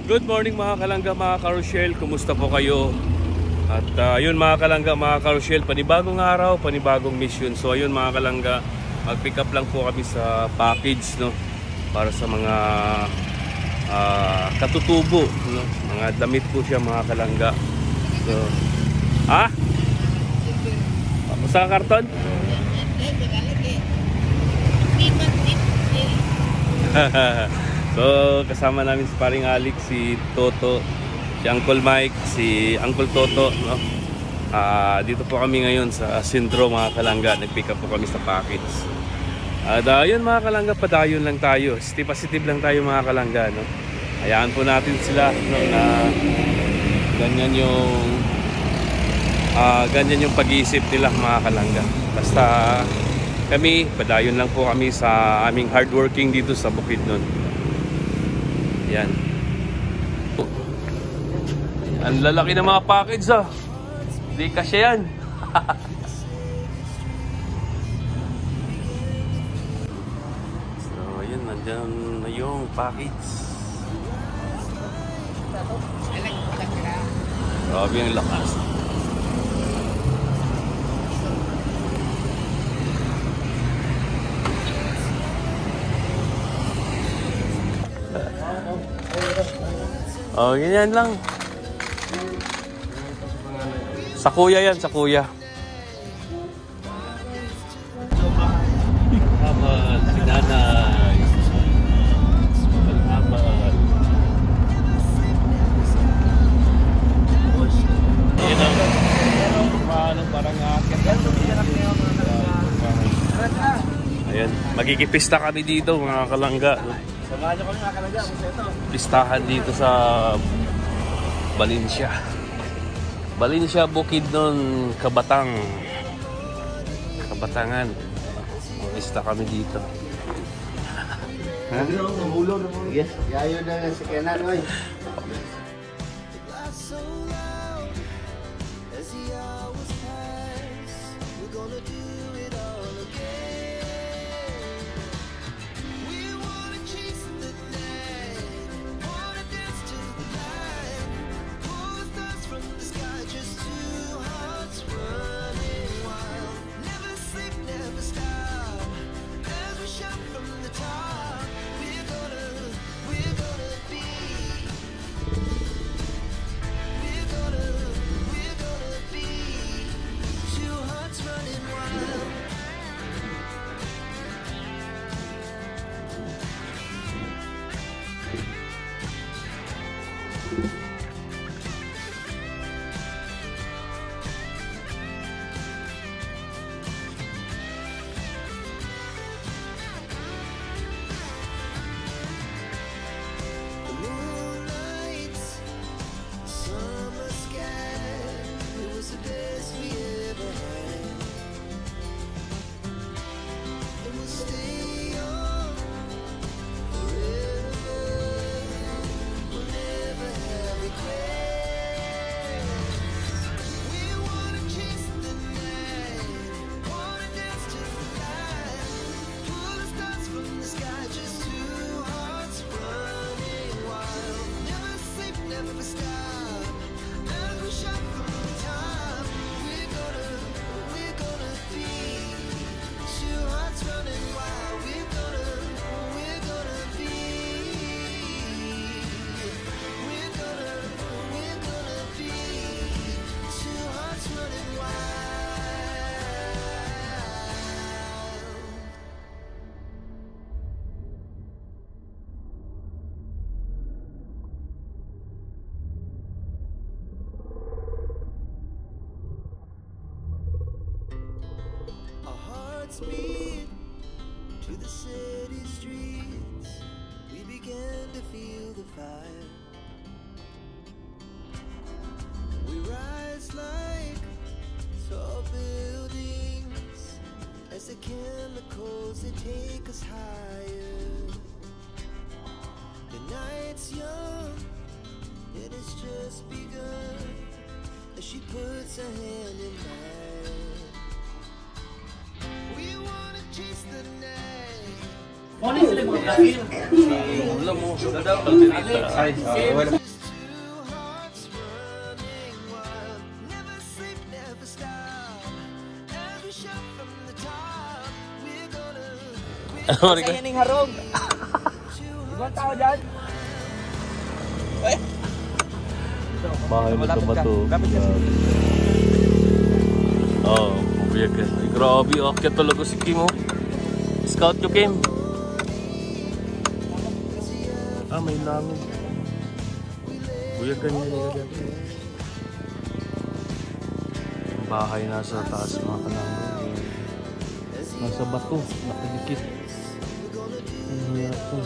Good morning mga kalangga, mga karosyel. Kumusta po kayo? At yun mga kalangga, mga karosyel, panibagong araw, panibagong mission. So ayun mga kalangga, mag-pick up lang po kami sa package, no? Para sa mga katutubo, no? Mga damit po siya mga kalangga. So, sa karton? So kasama namin si paring Alex, si Toto, si Uncle Mike, si Uncle Toto, no? Dito po kami ngayon sa Sentro mga kalangga. Nag-pick up po kami sa package. At yun mga kalangga, padayon lang tayo. Positive lang tayo mga kalangga, no? Hayaan po natin sila, no, na ganyan yung pag-iisip nila mga kalangga. Basta kami, padayon lang po kami sa aming hardworking dito sa Bukidnon. Yan. Ang lalaki ng mga package, ah. Hindi kasya yan. So, ayun, nandyan na yung package. Grabe yung lakas. Oh, ganyan lang. Sa kuya yan, sa kuya. Amal, si nanay. Amal. Yan ang parang akit. Ayan, magkikipista kami dito mga kalangga. Samahan niyo kami mga kalangga. Pistahan dito sa Valencia. Valencia, Bukidnon, Kabatangan. Pista kami dito. Namulog. Yes. Yayo na si Kenan, oy. Speed to the city streets, we began to feel the fire. We rise like tall buildings as the chemicals they take us higher. The night's young, it has just begun as she puts her hand in mine. We wanna chase the night, Wala mo. Kalderita. Ay, wala. Never sleep, never stop. Every shot from the top. We're gonna Ano ka? Yan yung harong. Ibang tao dyan. Bahay mo sa bato. Lapit ka. Oo, buyag ka. Ay, grabe, akit talaga si Kim, oh. Scout yung Kim. Ah, may langit. Buyag ka niya. Yung bahay nasa taas, mga kalangga. Nasa bato, nakadikit. Ang hirap to.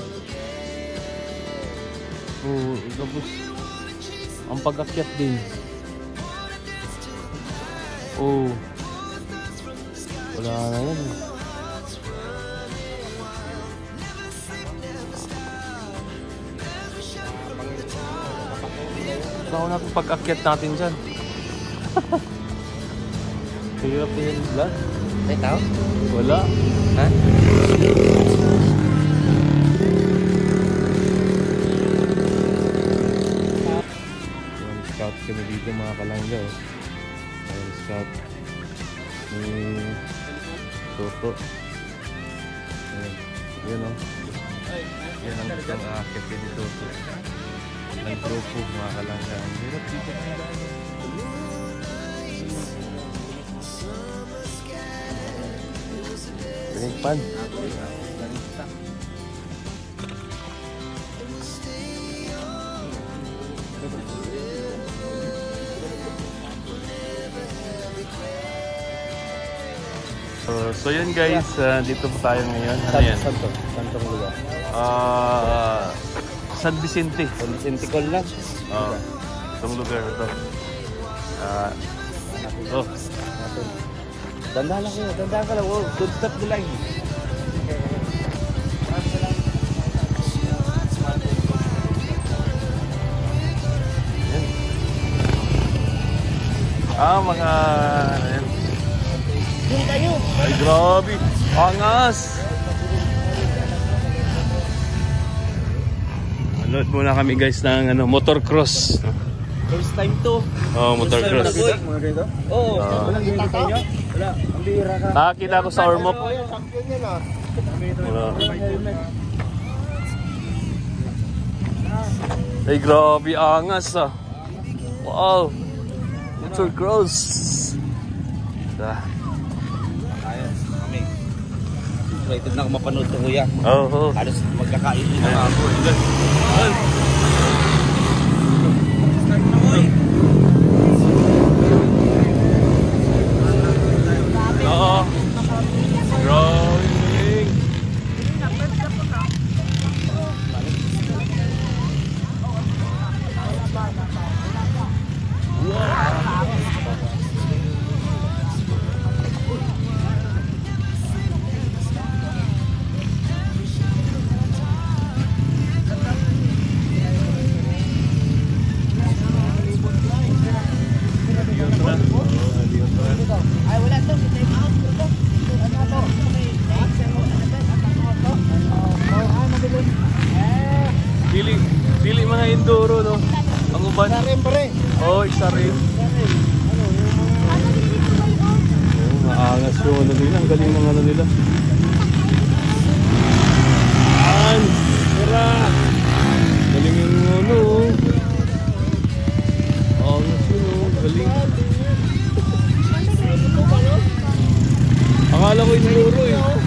Oo, tapos ang pag-akyat din. Oh. Wala na yan. Saan natin pag-akyat natin dyan? Hirap din yung vlog. May tao? Wala. Ha? Scout kami dito mga kalangga. Ayan, scout ni Toto. Ayan, yun o. Yan ang isang aakit ni Toto. Ng grupo mga kalangga. Ang hirap dito mga kalangga. Pinigpan. So yun guys, dito po tayo ngayon. Ano yan? Santong lugar. San Vicente. San Vicente Col lang. Itong lugar ito. Oh, Dandahan lang kayo. Dandahan ka lang. Wow, good step nila eh. mga ayan. Ay grabe, angas. Load muna kami guys ng motocross. First time to. Oh, motocross. Mga ganito? Oo. Walang ganito sa inyo? Wala. Ang bihira ka. Nakakita ko sa Ormoc. Champion yan ah. Ay grabe, angas ah. Wow. Motocross. Ayos. Kami. Excited na ako mapanood to kuya. Oh. Halos magkakain din na ako. Oo. Rolling. Pili mga enduro no. Ang uban. Isa rin pa rin. Oh, isa rin. Maangas yung ano nila. Ang galing ng ano nila. An! Tara! Galing yung ano. Angas yun oh. Galing. Akala ko enduro eh. Oh.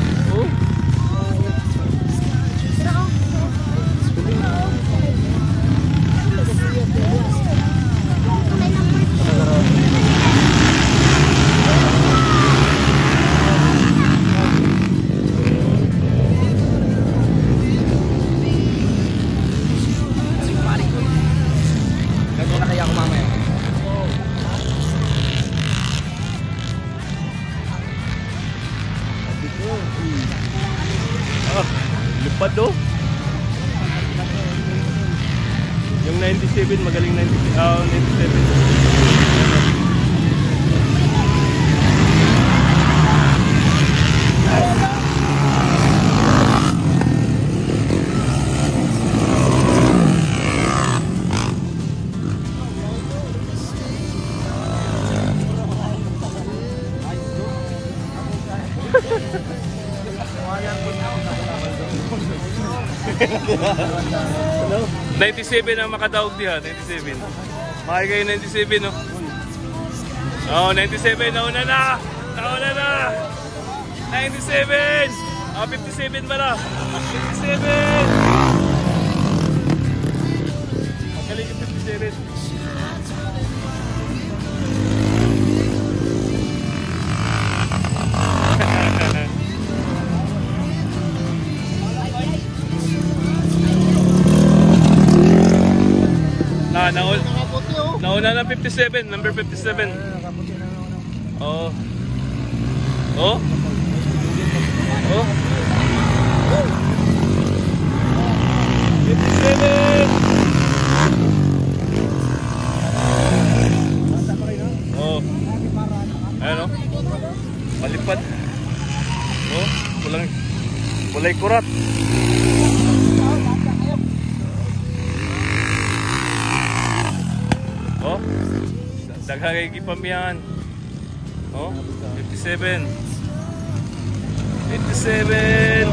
Ganyan na kaya ako mamaya. Lupad oh. Yung 97, magaling 97. 97 ang makadaog diha, 97. Makay kayo 97, no? Oh, 97, nauna na! Nauna na! 97! Oh, 57 pala! 57! Magaling yung 57. Nauna na 57, number 57. Oh. Oh. Oh. 57. Oh. Ayan o. Palipad. Oh. Kulay kurat. Oh, daghang kay gipamihan. Oh, 57. 57.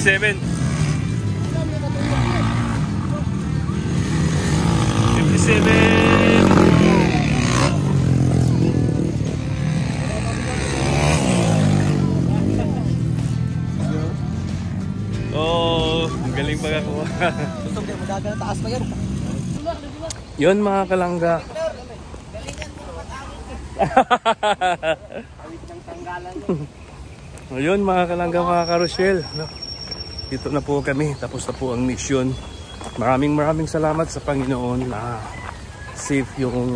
Seven. 57. Oh, ang galing pagkakuha. Gusto mo magagana taas pa yan. Yun mga kalangga. Yun mga kalangga, mga karosyel, no? Dito na po kami, tapos na po ang mission. Maraming salamat sa Panginoon na safe yung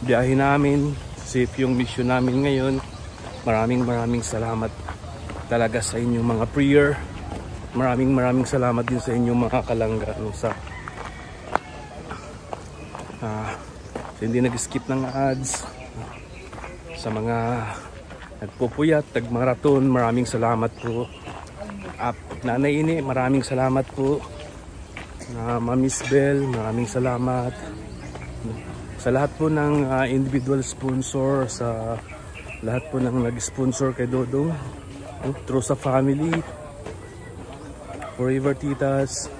biyahe namin, safe yung mission namin ngayon. Maraming salamat talaga sa inyong mga prayer. Maraming salamat din sa inyong mga kalangga, no, sa hindi nag-skip ng ads, sa mga nagpupuyat, nagmaraton. Maraming salamat po. Nanay Ini, maraming salamat po. Mamiss Bell, maraming salamat. Sa lahat po ng individual sponsor, sa lahat po ng nag-sponsor kay Dodong, through sa family, Forever Titas,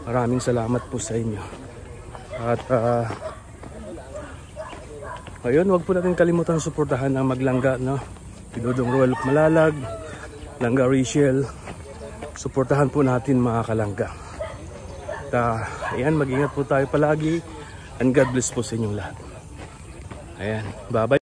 maraming salamat po sa inyo. At ayun, wag po natin kalimutan suportahan ang Maglangga, no? Si Dodong Roel Malalag, Langga Rachel. Suportahan po natin mga kalangga. Ayan, mag-ingat po tayo palagi. And God bless po sa inyong lahat. Ayan, bye-bye.